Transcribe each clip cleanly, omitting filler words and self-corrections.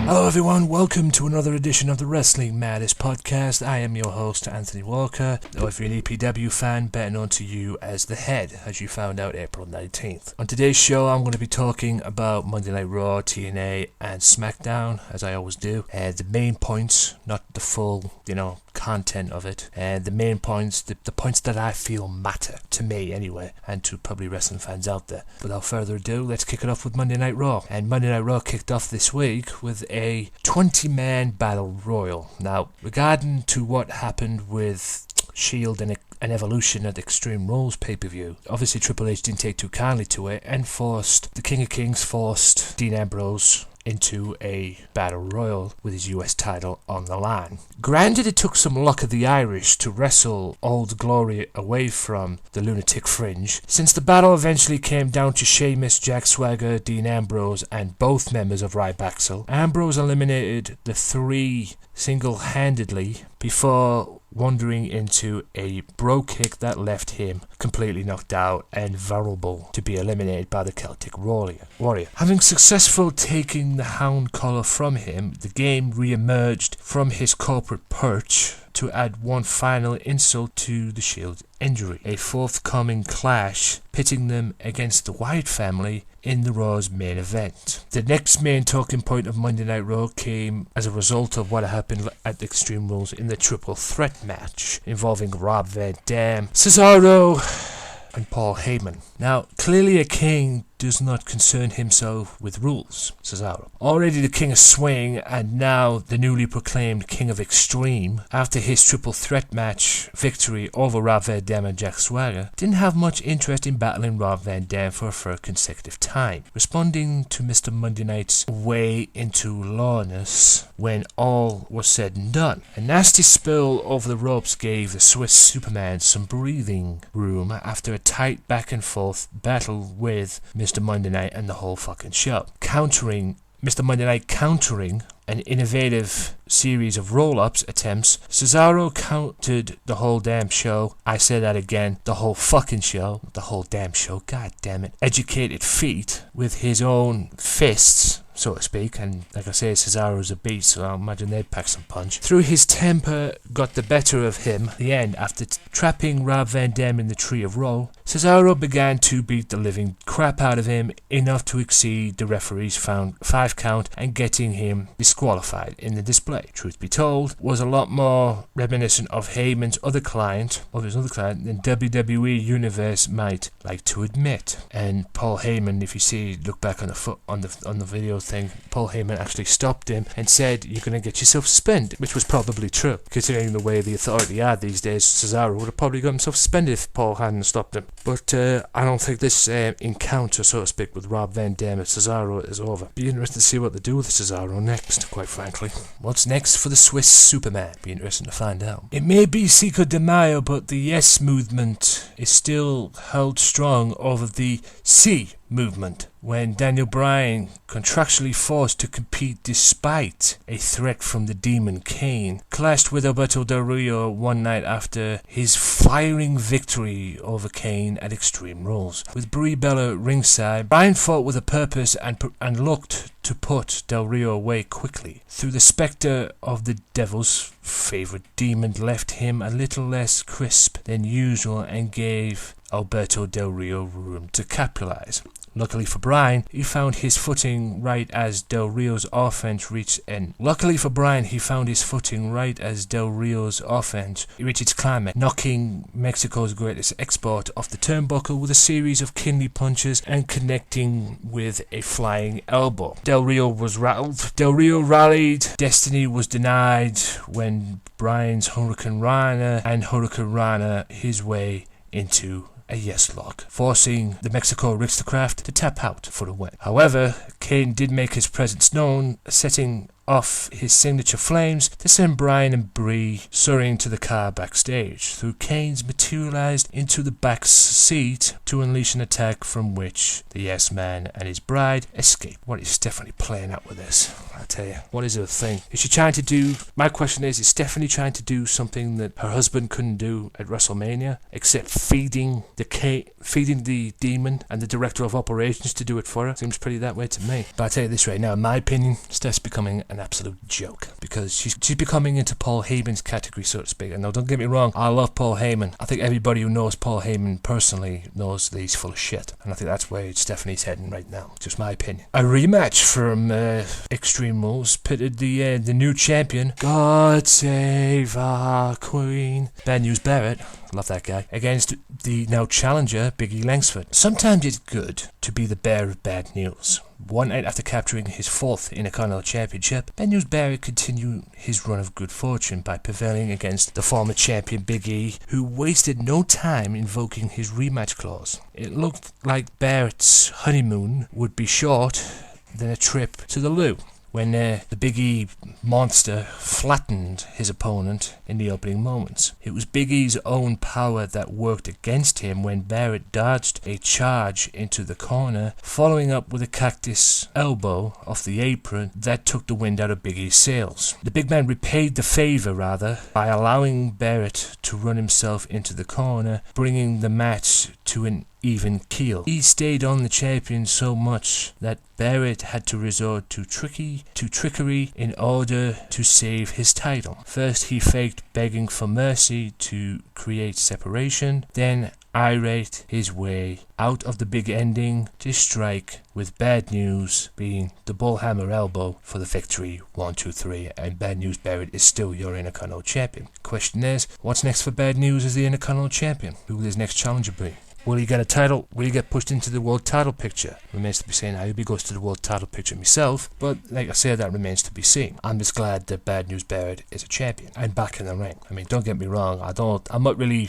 Hello everyone, welcome to another edition of the Wrestling Matters podcast. I am your host, Anthony Walker, or if you're an EPW fan, better known to you as The Head, as you found out April 19th. On today's show, I'm going to be talking about Monday Night Raw, TNA, and Smackdown, as I always do. The main points, not the full, content of it. The main points, the points that I feel matter, to me anyway, and to probably wrestling fans out there. Without further ado, let's kick it off with Monday Night Raw. And Monday Night Raw kicked off this week with a 20-man battle royal. Now, regarding to what happened with Shield and an Evolution at Extreme Rules pay-per-view, obviously Triple H didn't take too kindly to it and forced the King of Kings, forced Dean Ambrose into a battle royal with his US title on the line. Granted, it took some luck of the Irish to wrestle Old Glory away from the lunatic fringe, since the battle eventually came down to Sheamus, Jack Swagger, Dean Ambrose, and both members of Axel. Ambrose eliminated the three single-handedly before wandering into a bro kick that left him completely knocked out and vulnerable to be eliminated by the Celtic Warrior. Having successfully taken the hound collar from him, the game re-emerged from his corporate perch to add one final insult to the Shield's injury, a forthcoming clash pitting them against the Wyatt family in the Raw's main event. The next main talking point of Monday Night Raw came as a result of what happened at Extreme Rules in the triple threat match involving Rob Van Dam, Cesaro, and Paul Heyman. Now, clearly a king does not concern himself with rules, Cesaro. Already the King of Swing, and now the newly proclaimed King of Extreme, after his triple threat match victory over Rob Van Dam and Jack Swagger, didn't have much interest in battling Rob Van Dam for a third consecutive time, responding to Mr. Monday Night's way into lawness when all was said and done. A nasty spill over the ropes gave the Swiss Superman some breathing room after a tight back and forth battle with Mr. Monday Night and the whole fucking show. Mr. Monday Night countering an innovative series of roll-ups attempts, Cesaro countered the whole damn show. I say that again, the whole fucking show, the whole damn show, god damn it. Educated feet with his own fists, so to speak, and like I say, Cesaro's a beast, so I imagine they'd pack some punch. Through his temper got the better of him. At the end, after trapping Rob Van Dam in the Tree of Woe, Cesaro began to beat the living crap out of him, enough to exceed the referee's 5 count and getting him disqualified in the display. Truth be told, was a lot more reminiscent of Heyman's other client, than WWE Universe might like to admit. And Paul Heyman, if you look back on the video thing, Paul Heyman actually stopped him and said, "You're going to get yourself suspended," which was probably true, considering the way the authority are these days. Cesaro would have probably got himself suspended if Paul hadn't stopped him. But I don't think this encounter, so to speak, with Rob Van Dam and Cesaro is over. Be interested to see what they do with Cesaro next, quite frankly. What's next for the Swiss Superman? Be interesting to find out. It may be Cinco de Mayo, but the Yes movement is still held strong over the C movement, when Daniel Bryan, contractually forced to compete despite a threat from the Demon Kane, clashed with Alberto Del Rio one night after his firing victory over Kane at Extreme Rules. With Brie Bella ringside, Bryan fought with a purpose and looked to put Del Rio away quickly. Through the spectre of the Devil's favorite demon left him a little less crisp than usual and gave Alberto Del Rio room to capitalize. Luckily for Bryan, he found his footing right as Del Rio's offense reached its climax, knocking Mexico's greatest export off the turnbuckle with a series of kidney punches and connecting with a flying elbow. Del Rio was rattled. Del Rio rallied. Destiny was denied when Bryan's Hurricane Rana his way into a yes lock, forcing the Mexico aristocrat to tap out for a win. However, Kane did make his presence known, setting off his signature flames to send Bryan and Brie soaring to the car backstage, through Kane's materialized into the back seat to unleash an attack from which the Yes Man and his bride escape. What is Stephanie playing out with this? I tell you, what is her thing? Is she trying to do, my question is Stephanie trying to do something that her husband couldn't do at WrestleMania, except feeding the demon and the director of operations to do it for her? Seems pretty that way to me. me. But I'll tell you this right now, in my opinion, Steph's becoming an absolute joke. Because she's becoming into Paul Heyman's category, so to speak. And now, don't get me wrong, I love Paul Heyman. I think everybody who knows Paul Heyman personally knows that he's full of shit. And I think that's where Stephanie's heading right now. Just my opinion. A rematch from Extreme Rules pitted the new champion, God Save Our Queen, Bad News Barrett, love that guy, against the now challenger, Big E Langsford. Sometimes it's good to be the bearer of bad news. One night after capturing his 4th Intercontinental Championship, Bad News Barrett continued his run of good fortune by prevailing against the former champion Big E, who wasted no time invoking his rematch clause. It looked like Barrett's honeymoon would be short than a trip to the loo, when the Big E monster flattened his opponent in the opening moments. It was Big E's own power that worked against him when Barrett dodged a charge into the corner, following up with a cactus elbow off the apron that took the wind out of Big E's sails. The big man repaid the favor, by allowing Barrett to run himself into the corner, bringing the match to an even keel. He stayed on the champion so much that Barrett had to resort to trickery in order to save his title. First, he faked begging for mercy to create separation, then irate his way out of the big ending to strike with Bad News being the bullhammer elbow for the victory. 1, 2, 3, and Bad News Barrett is still your Intercontinental Champion. Question is, what's next for Bad News as the Intercontinental Champion? Who will his next challenger be? Will he get a title? Will he get pushed into the world title picture? Remains to be seen. I hope he goes to the world title picture myself, but like I said, that remains to be seen. I'm just glad that Bad News Barrett is a champion and back in the ring. I mean, don't get me wrong, I'm not really,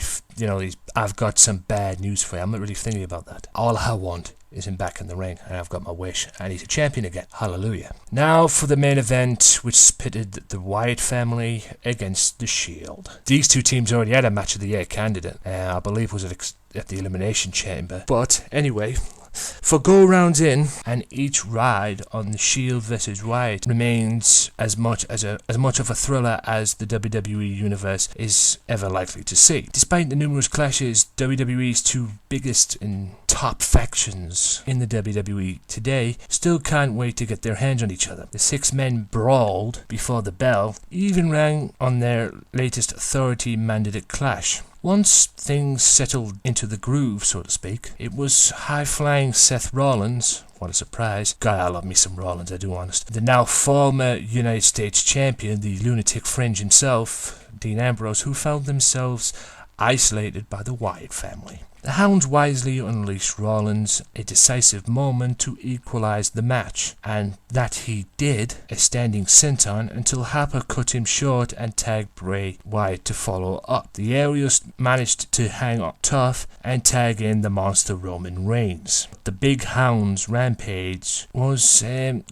I've got some bad news for you. I'm not really thinking about that. All I want is him back in the ring, and I've got my wish, and he's a champion again. Hallelujah. Now for the main event, which pitted the Wyatt family against the Shield. These two teams already had a match of the year candidate, I believe was at the Elimination Chamber. But anyway, for go-rounds in, and each ride on the Shield vs. Wyatt remains as much of a thriller as the WWE Universe is ever likely to see. Despite the numerous clashes, WWE's two biggest and top factions in the WWE today still can't wait to get their hands on each other. The 6 men brawled before the bell even rang on their latest authority-mandated clash. Once things settled into the groove, so to speak, it was high-flying Seth Rollins. What a surprise. God, I love me some Rollins, I do honest. The now former United States champion, the lunatic fringe himself, Dean Ambrose, who found themselves isolated by the Wyatt family. The Hounds wisely unleashed Rollins a decisive moment to equalize the match, and that he did, a standing senton, until Harper cut him short and tagged Bray Wyatt to follow up. The Ariels managed to hang up tough and tag in the monster Roman Reigns. The Big Hound's rampage was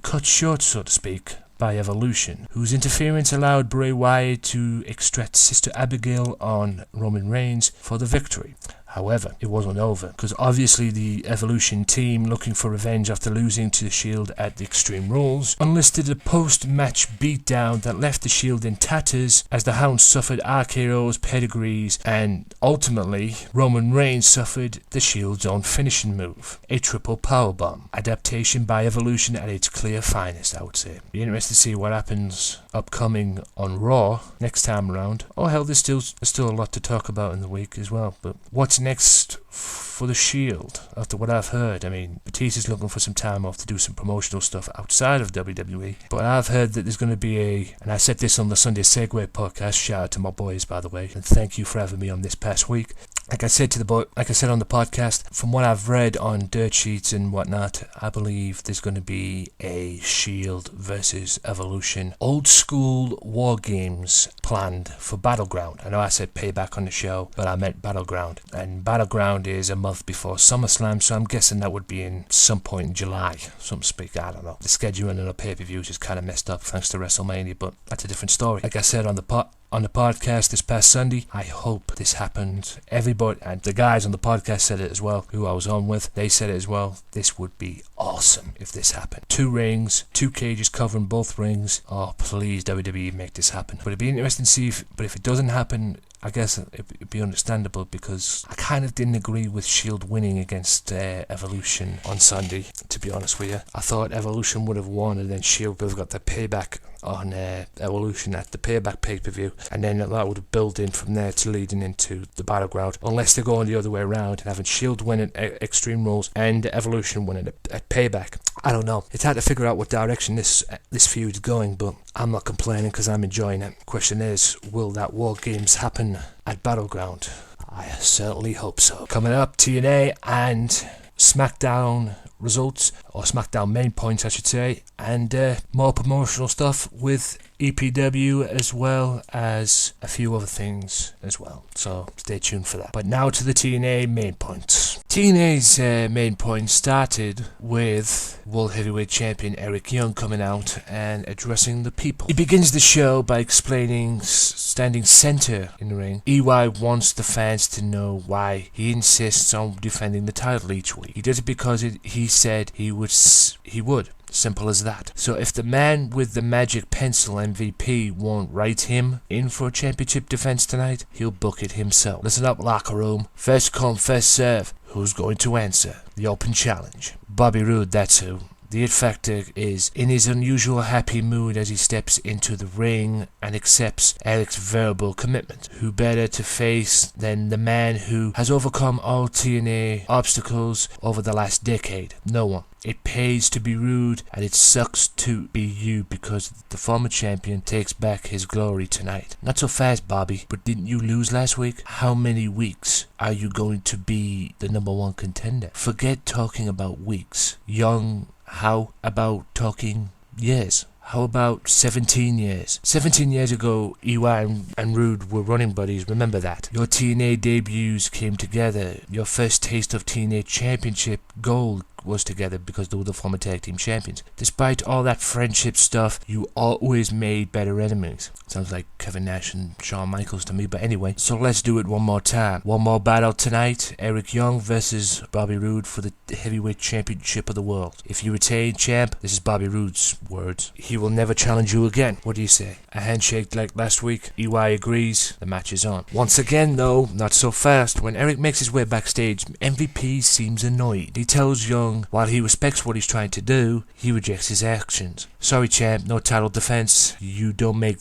cut short, so to speak, by Evolution, whose interference allowed Bray Wyatt to extract Sister Abigail on Roman Reigns for the victory. However, it wasn't over, because obviously the Evolution team, looking for revenge after losing to the Shield at the Extreme Rules, enlisted a post-match beatdown that left the Shield in tatters as the Hounds suffered RKO's, pedigrees, and ultimately Roman Reigns suffered the Shield's own finishing move, a triple powerbomb. Adaptation by Evolution at its clear finest, I would say. Be interested to see what happens upcoming on Raw next time around. Oh hell, there's still a lot to talk about in the week as well, but what's next for the Shield? After what I've heard, I mean, Batista's looking for some time off to do some promotional stuff outside of WWE, but I've heard that there's going to be and I said this on the Sunday Segue podcast, shout out to my boys by the way, and thank you for having me on this past week. Like I said on the podcast, from what I've read on dirt sheets and whatnot, I believe there's going to be a Shield versus Evolution old school war games planned for Battleground. I know I said Payback on the show, but I meant Battleground. And Battleground is a month before SummerSlam, so I'm guessing that would be in some point in July, so to speak. I don't know. The scheduling and the pay-per-views is kind of messed up thanks to WrestleMania, but that's a different story. Like I said on the podcast this past Sunday, I hope this happens. Everybody, and the guys on the podcast said it as well, who I was on with, they said it as well. This would be awesome if this happened. 2 rings, 2 cages covering both rings. Oh, please, WWE, make this happen. But it'd be interesting to see but if it doesn't happen, I guess it'd be understandable because I kind of didn't agree with Shield winning against Evolution on Sunday, to be honest with you. I thought Evolution would have won and then Shield would have got the payback on Evolution at the payback pay-per-view, and then that would have built in from there to leading into the Battleground, unless they're going the other way around and having Shield win at Extreme Rules and Evolution win at payback. I don't know. It's hard to figure out what direction this feud is going, but I'm not complaining because I'm enjoying it. Question is, will that War Games happen at Battleground? I certainly hope so. Coming up, TNA and Smackdown results, or Smackdown main points I should say, and more promotional stuff with EPW as well as a few other things as well, so stay tuned for that. But now to the TNA main points. TNA's main point started with World Heavyweight Champion Eric Young coming out and addressing the people. He begins the show by explaining, standing center in the ring, EY wants the fans to know why he insists on defending the title each week. He does it because he said he would. Simple as that. So if the man with the magic pencil MVP won't write him in for a championship defense tonight, he'll book it himself. Listen up, locker room. First come, first serve. Who's going to answer? The open challenge. Bobby Roode, that's who. The It Factor is in his unusual happy mood as he steps into the ring and accepts Eric's verbal commitment. Who better to face than the man who has overcome all TNA obstacles over the last decade? No one. It pays to be rude, and it sucks to be you because the former champion takes back his glory tonight. Not so fast, Bobby, but didn't you lose last week? How many weeks are you going to be the number one contender? Forget talking about weeks. Young, how about talking years? How about 17 years? 17 years ago, EY and Rude were running buddies, remember that. Your TNA debuts came together. Your first taste of TNA Championship gold was together because they were the former tag team champions. Despite all that friendship stuff, you always made better enemies. Sounds like Kevin Nash and Shawn Michaels to me, but anyway. So let's do it one more time. One more battle tonight. Eric Young versus Bobby Roode for the heavyweight championship of the world. If you retain champ, this is Bobby Roode's words, he will never challenge you again. What do you say? A handshake like last week? EY agrees. The match is on. Once again though, not so fast. When Eric makes his way backstage, MVP seems annoyed. He tells Young while he respects what he's trying to do, he rejects his actions. Sorry champ, no title defense. You don't make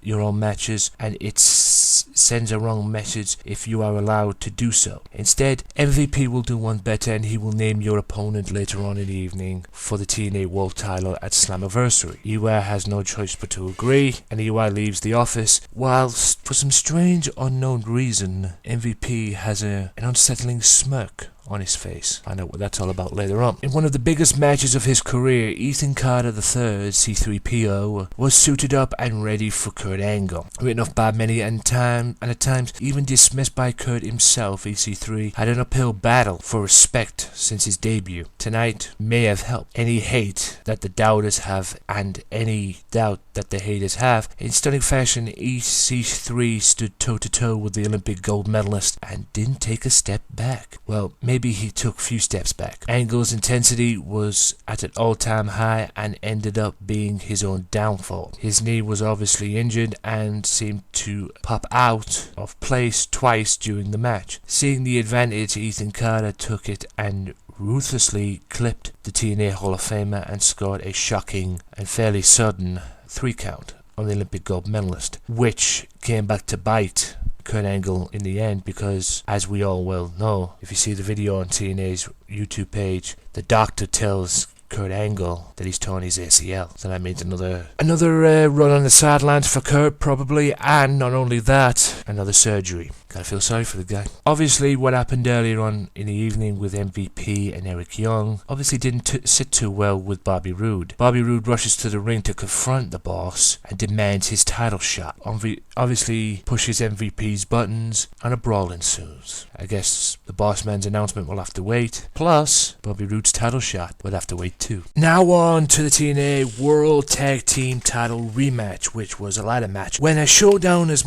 your own matches, and it sends a wrong message if you are allowed to do so. Instead, MVP will do one better and he will name your opponent later on in the evening for the TNA World title at Slammiversary. EY has no choice but to agree, and EY leaves the office, whilst for some strange unknown reason, MVP has an unsettling smirk on his face. Find out what that's all about later on. In one of the biggest matches of his career, Ethan Carter III, C3PO, was suited up and ready for Kurt Angle. Written off by many and at times even dismissed by Kurt himself, EC3 had an uphill battle for respect since his debut. Tonight may have helped. Any hate that the doubters have and any doubt that the haters have, in stunning fashion, EC3 stood toe-to-toe with the Olympic gold medalist and didn't take a step back. Well, maybe he took a few steps back. Angle's intensity was at an all-time high and ended up being his own downfall. His knee was obviously injured and seemed to pop out of place twice during the match. Seeing the advantage, Ethan Carter took it and ruthlessly clipped the TNA Hall of Famer and scored a shocking and fairly sudden 3 count on the Olympic gold medalist, which came back to bite Kurt Angle in the end, because as we all well know, if you see the video on TNA's YouTube page, the doctor tells Kurt Angle that he's torn his ACL. So that means another run on the sidelines for Kurt probably, and not only that, another surgery. Gotta feel sorry for the guy. Obviously, what happened earlier on in the evening with MVP and Eric Young obviously didn't sit too well with Bobby Roode. Bobby Roode rushes to the ring to confront the boss and demands his title shot. Obviously pushes MVP's buttons and a brawl ensues. I guess the boss man's announcement will have to wait. Plus, Bobby Roode's title shot will have to wait too. Now on to the TNA World Tag Team Title rematch, which was a ladder match. When a showdown has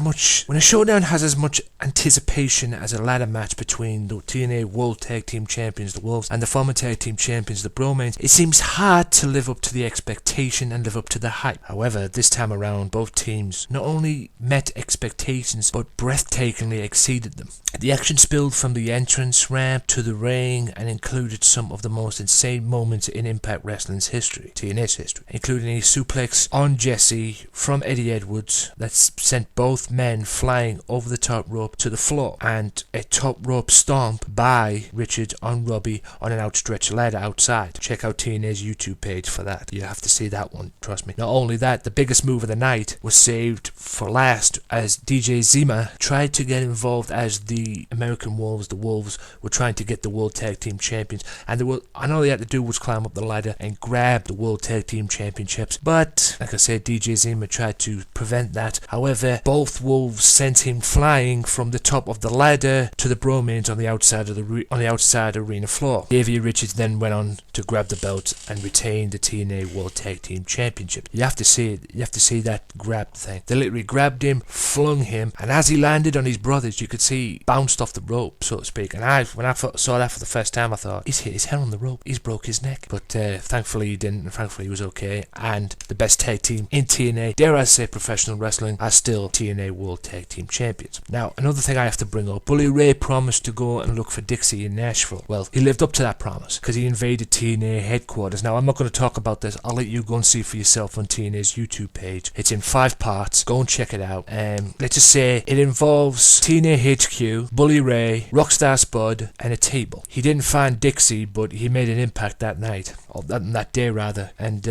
as much anticipation as a ladder match between the TNA World Tag Team Champions, the Wolves, and the former Tag Team Champions, the Bromans, it seems hard to live up to the expectation and live up to the hype. However, this time around, both teams not only met expectations, but breathtakingly exceeded them. The action spilled from the entrance ramp to the ring and included some of the most insane moments in Impact Wrestling's history, TNA's history, including a suplex on Jesse from Eddie Edwards that sent both men flying over the top rope to the floor, and a top rope stomp by Richard on Robbie on an outstretched ladder outside. Check out TNA's YouTube page for that. You have to see that one, trust me. Not only that, the biggest move of the night was saved for last as DJ Zima tried to get involved as the American Wolves. The Wolves were trying to get the World Tag Team Champions, and all they had to do was climb up the ladder and grab the World Tag Team Championships. But, like I said, DJ Zima tried to prevent that. However, both Wolves sent him flying from the top of the ladder to the Bromans on the outside of the outside arena floor. Xavier Richards then went on to grab the belt and retain the TNA World Tag Team Championship. You have to see it. You have to see that grab thing. They literally grabbed him, flung him, and as he landed on his brothers, you could see he bounced off the rope, so to speak. And when I saw that for the first time, I thought, he's hit his head on the rope. He's broke his neck. But thankfully he didn't, and thankfully he was okay. And the best tag team in TNA, dare I say professional wrestling, are still TNA World Tag Team Champions. Now, another thing I have to bring up, Bully Ray promised to go and look for Dixie in Nashville. Well, he lived up to that promise because he invaded TNA headquarters. Now, I'm not going to talk about this. I'll let you go and see for yourself on TNA's YouTube page. It's in 5 parts. Go and check it out. Let's just say it involves TNA HQ, Bully Ray, Rockstar Spud, and a table. He didn't find Dixie, but he made an impact that night, or that day rather. And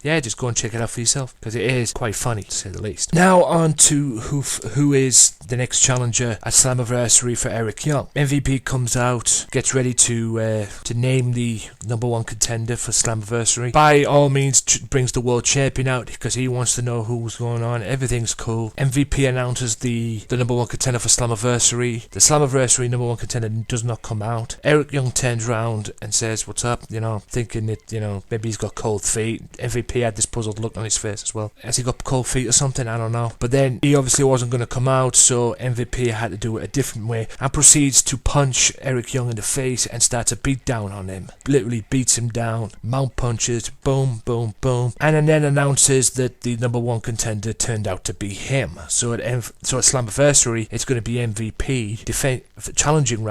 yeah, just go and check it out for yourself because it is quite funny, to say the least. Now on to who is the next challenger at Slammiversary for Eric Young. MVP comes out, gets ready to name the #1 contender for Slammiversary. By all means, brings the world champion out because he wants to know who's going on. Everything's cool. MVP announces the #1 contender for Slammiversary. The Slammiversary #1 contender does not come out. Eric Young turns around and says, "What's up?" Thinking that maybe he's got cold feet. MVP had this puzzled look on his face as well. Has he got cold feet or something? I don't know. But then he obviously wasn't going to come out, so MVP had to do it a different way and proceeds to punch Eric Young in the face and start to beat down on him. Literally beats him down, mount punches, boom, boom, boom, and then announces that the #1 contender turned out to be him. So at Slammiversary, it's going to be MVP challenging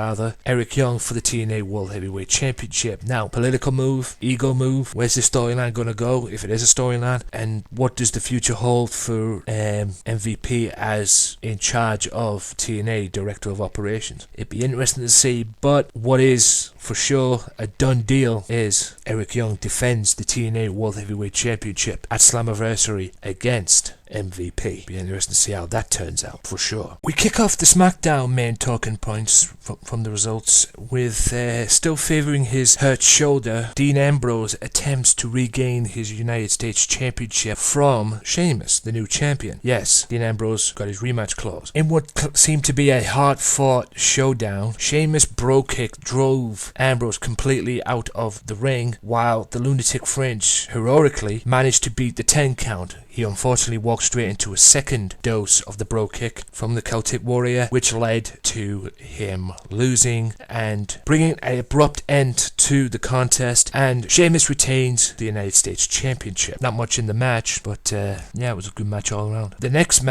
Eric Young for the TNA World Heavyweight Championship. Now, political move, ego move. Where's the storyline going to go, if it is a storyline? And what does the future hold for MVP as in charge of TNA Director of Operations? It'd be interesting to see, but what is for sure a done deal is Eric Young defends the TNA World Heavyweight Championship at Slammiversary against MVP. Be interesting to see how that turns out, for sure. We kick off the SmackDown main talking points from the results with still favouring his hurt shoulder. Dean Ambrose attempts to regain his United States Championship from Sheamus, the new champion. Yes, Dean Ambrose got his rematch clause. In what seemed to be a hard-fought showdown, Sheamus' bro kick drove Ambrose completely out of the ring, while the Lunatic Fringe heroically managed to beat the 10 count. He unfortunately walked straight into a second dose of the bro kick from the Celtic Warrior, which led to him losing and bringing an abrupt end to the contest, and Sheamus retains the United States Championship. Not much in the match, but yeah, it was a good match all around. The next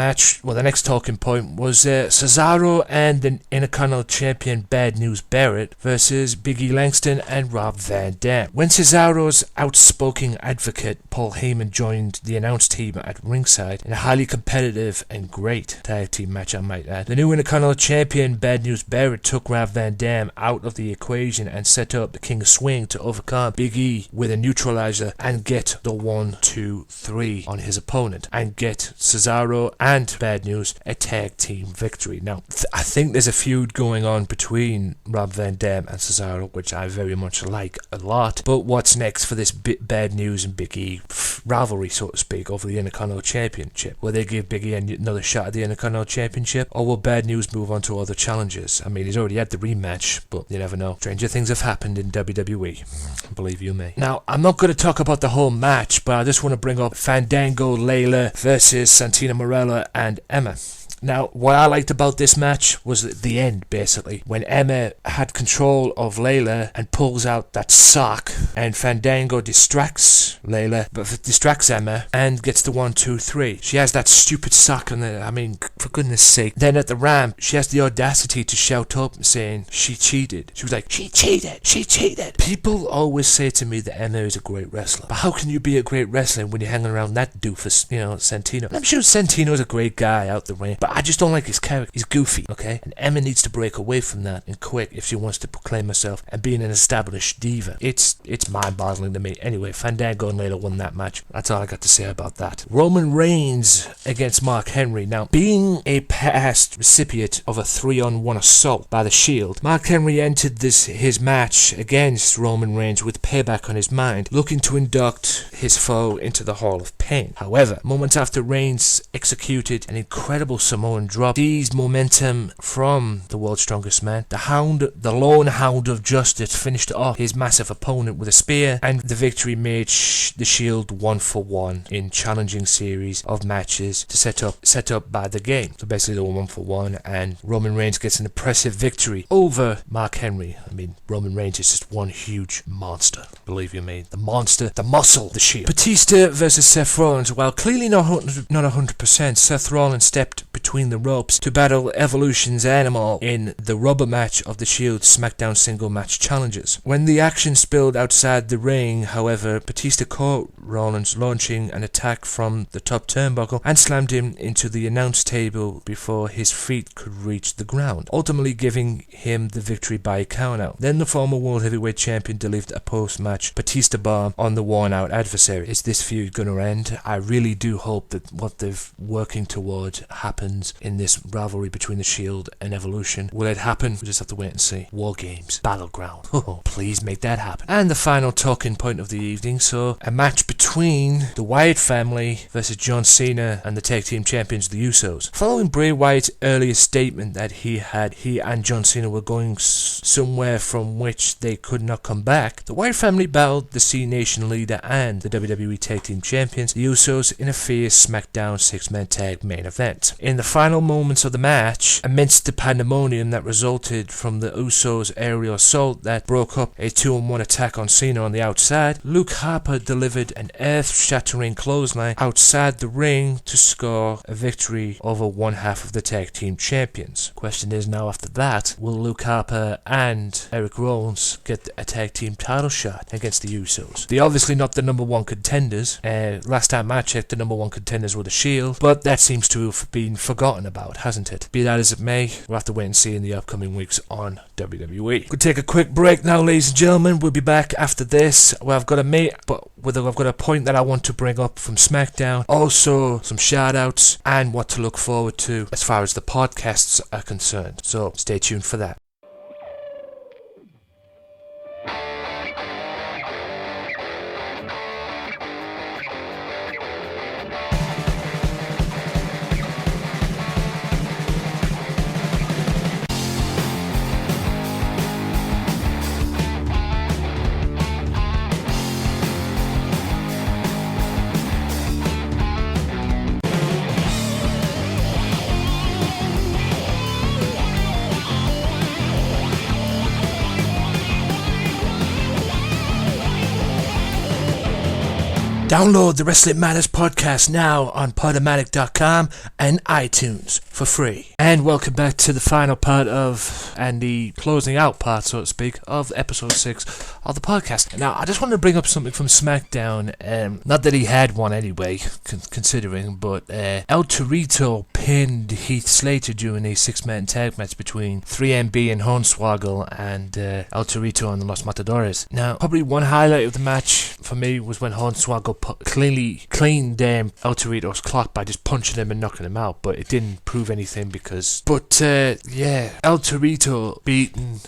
talking point was Cesaro and the Intercontinental Champion Bad News Barrett versus Big E Langston and Rob Van Dam. When Cesaro's outspoken advocate Paul Heyman joined the announce team at ringside in a highly competitive and great tag team match, I might add, the new Intercontinental Champion Bad News Barrett took Rob Van Dam out of the equation and set up the King of Swing to overcome Big E with a neutralizer and get the 1-2-3 on his opponent and get Cesaro and Bad News a tag team victory. Now, I think there's a feud going on between Rob Van Dam and Cesaro, which I very much like a lot. But what's next for this Bad News and Big E rivalry, so to speak, over the Intercontinental Championship? Will they give Big E another shot at the Intercontinental Championship, or will Bad News move on to other challenges? I mean, he's already had the rematch, but you never know. Stranger things have happened in WWE, believe you me. Now, I'm not going to talk about the whole match, but I just want to bring up Fandango Layla versus Santina Morella and Emma. Now, what I liked about this match was the end, basically, when Emma had control of Layla and pulls out that sock, and Fandango distracts Layla, but distracts Emma, and gets the 1, 2, 3. She has that stupid sock on there, I mean, for goodness sake. Then at the ramp, she has the audacity to shout up saying she cheated. She was like, she cheated. People always say to me that Emma is a great wrestler. But how can you be a great wrestler when you're hanging around that doofus, Santino? And I'm sure Santino's a great guy out the ring, but I just don't like his character. He's goofy, okay? And Emma needs to break away from that and quick if she wants to proclaim herself and being an established diva. It's mind-boggling to me. Anyway, Fandango and Layla won that match. That's all I got to say about that. Roman Reigns against Mark Henry. Now, being a past recipient of a 3-on-1 assault by the Shield, Mark Henry entered his match against Roman Reigns with payback on his mind, looking to induct his foe into the Hall of Pain. However, moments after Reigns executed an incredible Samoan drop, seized momentum from the World's Strongest Man, the lone hound of justice finished off his massive opponent with a spear, and the victory made the Shield 1-for-1 in challenging series of matches to set up by the game. So basically they were 1-for-1, and Roman Reigns gets an impressive victory over Mark Henry. I mean, Roman Reigns is just one huge monster. Believe you me, the monster, the muscle, the Shield. Batista versus Seth Rollins. While clearly not 100%, Seth Rollins stepped between the ropes to battle Evolution's Animal in the rubber match of the Shield SmackDown single match challenges. When the action spilled outside the ring, however, Batista caught Rollins launching an attack from the top turnbuckle and slammed him into the announce table before his feet could reach the ground, ultimately giving him the victory by a countout. Then the former World Heavyweight Champion delivered a post-match Batista bomb on the worn-out adversary. Is this feud going to end? I really do hope that what they're working towards happens in this rivalry between the Shield and Evolution. Will it happen? We just have to wait and see. War Games, Battleground. Oh, please make that happen. And the final talking point of the evening, so a match between the Wyatt family versus John Cena and the tag team champions, the Usos. Following Bray Wyatt's earlier statement that he and John Cena were going somewhere from which they could not come back, the Wyatt family battled the C Nation leader and the WWE Tag Team Champions, the Usos, in a fierce SmackDown 6-man tag main event. In the final moments of the match, amidst the pandemonium that resulted from the Usos' aerial assault that broke up a 2-on-1 attack on Cena on the outside, Luke Harper delivered an earth-shattering clothesline outside the ring to score a victory over one half of the tag team champions. Question is now, after that, will Luke Harper and Eric Rollins get a tag team title shot against the Usos? They're obviously not the number one contenders. Last time I checked, the number one contenders were the Shield, but that seems to have been forgotten about, hasn't it? Be that as it may, we'll have to wait and see in the upcoming weeks on WWE. We'll take a quick break now, ladies and gentlemen. We'll be back after this. Well, I've got a point that I want to bring up from SmackDown, also some shoutouts, and what to look forward to as far as the podcasts are concerned. So stay tuned for that. Download the Wrestling Matters podcast now on Podomatic.com and iTunes for free. And welcome back to the final part of, and the closing out part, so to speak, of episode 6 of the podcast. Now, I just wanted to bring up something from SmackDown. Not that he had one anyway, considering, but El Torito pinned Heath Slater during a 6-man tag match between 3MB and Hornswoggle and El Torito and the Los Matadores. Now, probably one highlight of the match for me was when Hornswoggle cleaned El Torito's clock by just punching him and knocking him out, but it didn't prove anything because... But, El Torito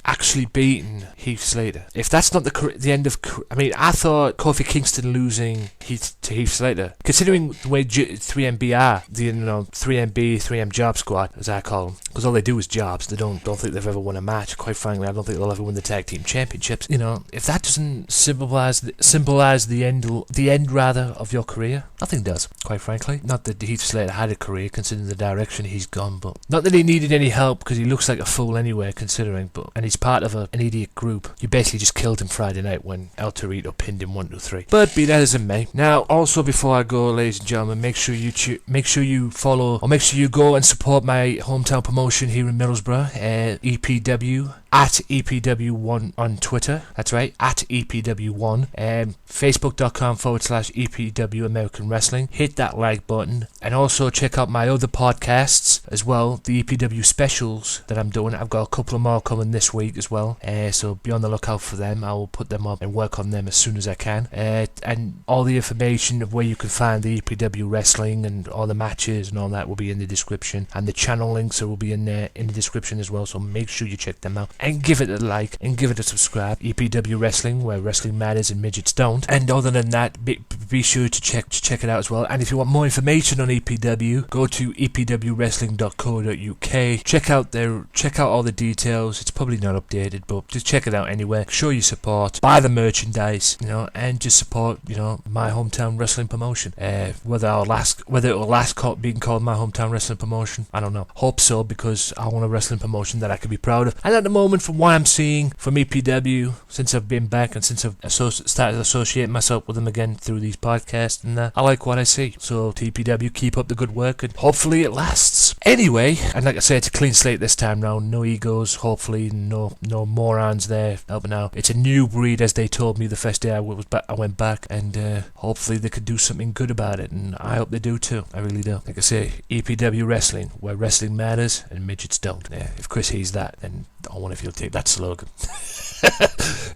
actually beaten Heath Slater. If that's not the end of... I mean, I thought Kofi Kingston losing to Heath Slater, considering the way 3MB are, the 3M Job Squad, as I call them, because all they do is jobs. They don't think they've ever won a match. Quite frankly, I don't think they'll ever win the tag team championships. If that doesn't symbolize signifies the end of your career? Nothing does, quite frankly. Not that Heath Slater had a career, considering the direction he's gone, but not that he needed any help, because he looks like a fool anyway, considering. And he's part of an idiot group. You basically just killed him Friday night when El Torito pinned him 1-2-3. But be that as it may. Now, also before I go, ladies and gentlemen, make sure you follow, or make sure you go and support my hometown promotion here in Middlesbrough, EPW. At EPW1 on Twitter, that's right, at EPW1, Facebook.com/EPW American Wrestling. Hit that like button, and also check out my other podcasts as well, the EPW specials that I'm doing. I've got a couple of more coming this week as well, so be on the lookout for them. I will put them up and work on them as soon as I can. And all the information of where you can find the EPW Wrestling and all the matches and all that will be in the description, and the channel links will be in there in the description as well, so make sure you check them out. And give it a like, and give it a subscribe. EPW Wrestling, where wrestling matters and midgets don't. And other than that, be sure to check it out as well. And if you want more information on EPW, go to epwwrestling.co.uk. Check out all the details. It's probably not updated, but just check it out anyway. Show your support, buy the merchandise, and just support, my hometown wrestling promotion. Whether it will last being called my hometown wrestling promotion, I don't know. Hope so, because I want a wrestling promotion that I can be proud of. And at the moment, from what I'm seeing from EPW, since I've been back and since I've started associating myself with them again through these podcasts, and I like what I see. So to EPW, keep up the good work, and hopefully it lasts. Anyway, and like I said, it's a clean slate this time round. No egos, hopefully, no morons there helping out. It's a new breed, as they told me the first day I went back, and hopefully they could do something good about it, and I hope they do too. I really do. Like I say, EPW Wrestling, where wrestling matters and midgets don't. If Chris hears that, then I wonder if he'll take that slogan.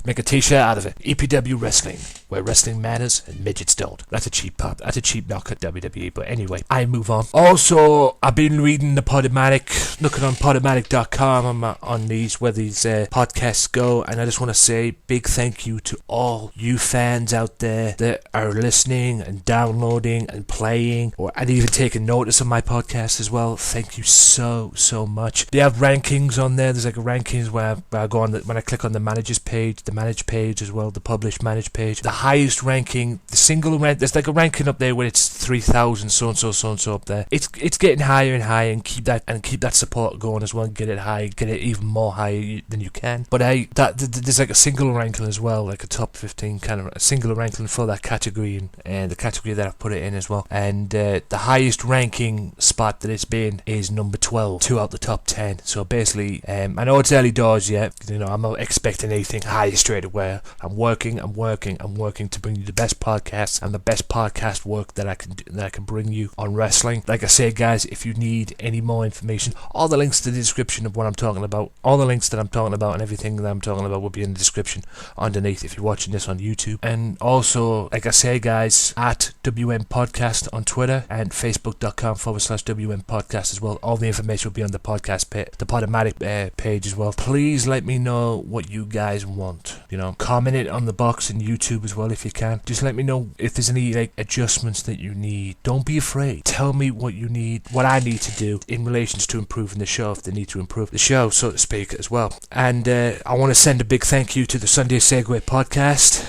Make a t-shirt out of it. EPW Wrestling, where wrestling matters and midgets don't. That's a cheap pop. That's a cheap knock at WWE. But anyway, I move on. Also, I've been reading the Podomatic, looking on Podomatic.com on these, where these podcasts go, and I just want to say big thank you to all you fans out there that are listening and downloading and playing, and even taking notice of my podcast as well. Thank you so much. They have rankings on there. There's like a rankings where I go on when I click on the managers page, the manage page as well, the published manage page. The highest ranking, the single rank, there's like a ranking up there where it's 3,000 so and so up there. It's getting higher and higher, and keep that support going as well, and get it high, get it even more high than you can. But there's like a single ranking as well, like a top 15 kind of a single ranking for that category, and the category that I've put it in as well. And the highest ranking spot that it's been is number 12, 2 out the top 10. So basically, I know it's early doors yet. I'm not expecting anything high straight away. I'm working to bring you the best podcasts and the best podcast work that I can bring you on wrestling. Like I say, guys, if you need any more information, all the links to the description of what I'm talking about, all the links that I'm talking about and everything that I'm talking about will be in the description underneath if you're watching this on YouTube. And also, like I say, guys, at wmpodcast on Twitter and facebook.com/wmpodcast as well. All the information will be on the podcast page, the Podomatic page as well. Please let me know what you guys want. Comment it on the box in YouTube as well if you can. Just let me know if there's any adjustments that you need. Don't be afraid. Tell me what you need, what I need to do in relation to improving the show, if they need to improve the show, so to speak, as well. And I want to send a big thank you to the Sunday Segue podcast,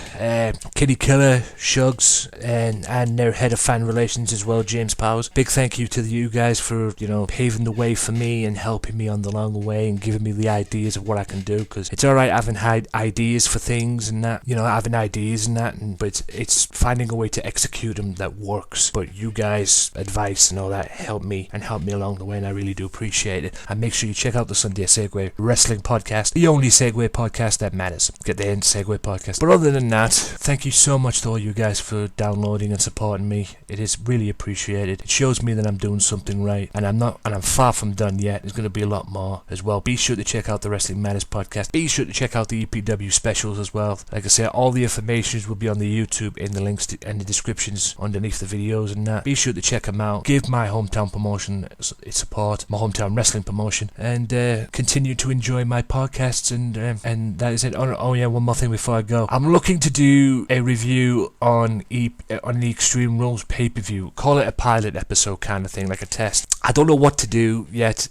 Kitty Killer, Shugs, and their head of fan relations as well, James Powers. Big thank you to you guys for paving the way for me and helping me on the long way and giving me the ideas of what I can do, because it's alright having ideas for things and that, having ideas and that, but it's finding a way to execute them that works. But you guys' advice and all that help me along the way, and I really do appreciate it. And make sure you check out the Sunday Segue Wrestling podcast, the only Segue podcast that matters. Get the end Segue podcast. But other than that, thank you so much to all you guys for downloading and supporting me. It is really appreciated. It shows me that I'm doing something right, and I'm far from done yet. There's going to be a lot more as well. Be sure to check out the Wrestling Matters podcast. Be sure to check out the EPW specials as well. Like I say, all the information will be on the YouTube in the links and the descriptions underneath the videos and that. Be sure to check them out. Give my hometown promotion its support, my hometown wrestling promotion, and continue to enjoy my podcasts, and that is it. Oh yeah, one more thing before I go. I'm looking to do a review on the Extreme Rules pay-per-view. Call it a pilot episode kind of thing, like a test. I don't know what to do yet.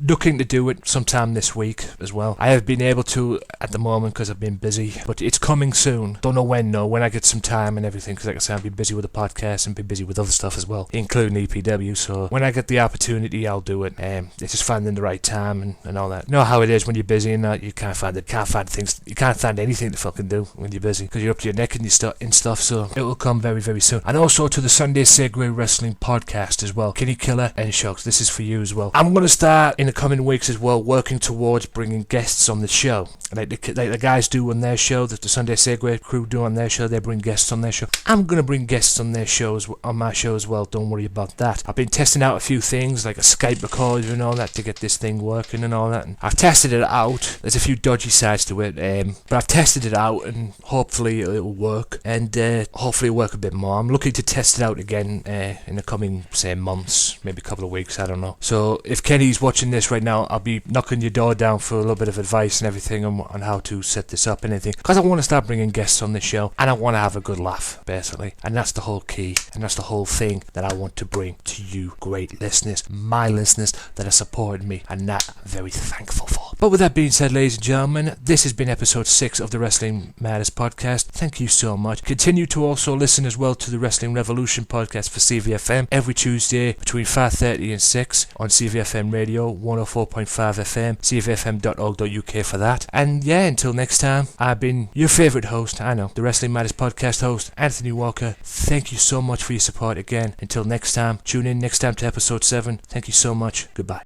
Looking to do it sometime this week as well. I have been able to at the moment because I've been busy, but it's coming soon. Don't know when though, when I get some time and everything, because like I said, I've been busy with the podcast and been busy with other stuff as well, including EPW. So when I get the opportunity, I'll do it. It's just finding the right time and all that. You know how it is when you're busy and that, you can't find things, you can't find anything to fucking do when you're busy because you're up to your neck in stuff. So it will come very, very soon. And also to the Sunday Segue Wrestling podcast as well. Kenny Killer and Shouts, this is for you as well. I'm going to start in the coming weeks as well working towards bringing guests on the show. Like the guys do on their show, that the Sunday Segue crew do on their show, they bring guests on their show. I'm going to bring guests on their shows, on my show as well, don't worry about that. I've been testing out a few things, like a Skype recorder and all that, to get this thing working and all that. And I've tested it out. There's a few dodgy sides to it, but I've tested it out and hopefully it'll work. And hopefully it'll work a bit more. I'm looking to test it out again in the coming, say, months, maybe a couple of weeks, I don't know. So if Kenny's watching this right now, I'll be knocking your door down for a little bit of advice and everything on how to set this up and anything, because I want to start bringing guests on the show and I want to have a good laugh, basically. And that's the whole key, and that's the whole thing that I want to bring to you great listeners, my listeners that are supporting me, and that I'm very thankful for. But with that being said, ladies and gentlemen, this has been episode 6 of the Wrestling Matters podcast. Thank you so much. Continue to also listen as well to the Wrestling Revolution podcast for CVFM every Tuesday between 5:30 and 6 on CVFM Radio 104.5 FM, cvfm.org.uk for that. And yeah, until next time, I've been your favourite host, I know, the Wrestling Matters podcast host, Anthony Walker. Thank you so much for your support again. Until next time, tune in next time to episode 7. Thank you so much. Goodbye.